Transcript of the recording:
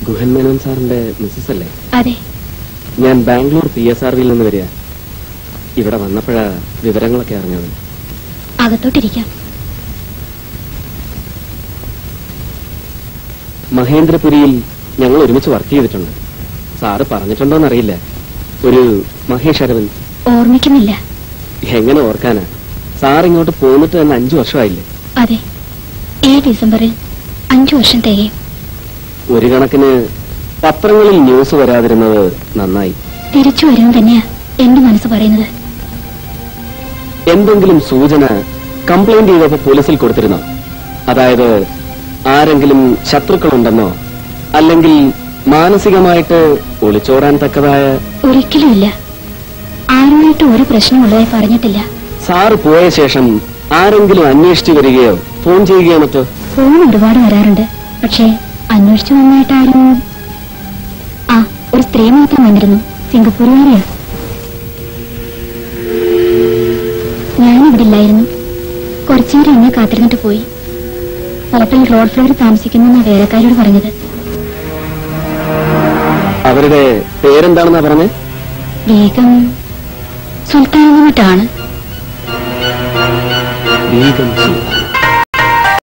ഗുഹൻ മേനോൻ സാറിന്റെ മിസ്സസ് അല്ലേ? അതെ. ഞാൻ ബാംഗ്ലൂർ PSRവിൽ നിന്ന് വരിക. ഇവിടെ വന്നപ്പോഴാ വിവരങ്ങളൊക്കെ അറിഞ്ഞത്. അകത്തോട്ടിരിക്കാം. മഹേന്ദ്രപുരിയിൽ ഞങ്ങൾ ഒരുമിച്ച് വർക്ക് ചെയ്തിട്ടുണ്ട്. സാറ് പറഞ്ഞിട്ടുണ്ടോന്നറിയില്ല. ഒരു മഹേഷ് അരവിന്ദ്. ഓർമ്മിക്കുന്നില്ല. എങ്ങനെ ഓർക്കാനാ? സാർ ഇങ്ങോട്ട് പോന്നിട്ട് തന്നെ 5 വർഷമായില്ലേ? അതെ, ഈ ഡിസംബറിൽ 5 വർഷം തികയും. ഒരു കണക്കിന് പത്രങ്ങളിൽ ന്യൂസ് വരാതിരുന്നത് നന്നായി. തിരിച്ചു വരും തന്നെയാ എന്റെ മനസ്സ് പറയുന്നത്. എന്തെങ്കിലും സൂചന കംപ്ലൈന്റ് ചെയ്തപ്പോ പോലീസിൽ കൊടുത്തിരുന്നോ? അതായത് ആരെങ്കിലും ശത്രുക്കളുണ്ടെന്നോ അല്ലെങ്കിൽ മാനസികമായിട്ട് ഒളിച്ചോടാൻ തക്കതായ? ഒരിക്കലും ഇല്ല. ആരുമായിട്ട് ഒരു പ്രശ്നമുള്ളതായി പറഞ്ഞിട്ടില്ല. സാറ് പോയ ശേഷം ആരെങ്കിലും അന്വേഷിച്ചു വരികയോ ഫോൺ ചെയ്യുകയോ മറ്റോ? ഫോൺ ഒരുപാട് വരാറുണ്ട്. പക്ഷേ അന്വേഷിച്ചു വന്നായിട്ട് ആരും. ആ, ഒരു സ്ത്രീ മാത്രം വന്നിരുന്നു. സിംഗപ്പൂരുകാരിയാ. ഞാനിവിടെ ഇല്ലായിരുന്നു. കുറച്ചുനേരം എന്നെ കാത്തിരുന്നിട്ട് പോയി. ഹോട്ടൽ റോഡ് ഫ്ലോറിൽ താമസിക്കുന്ന വേലക്കാരോട് പറഞ്ഞത്. അവരുടെ പേരെന്താണെന്നാ പറഞ്ഞത്? ബീഗം സുൽത്താൻ. ബീഗം സുൽത്താൻ.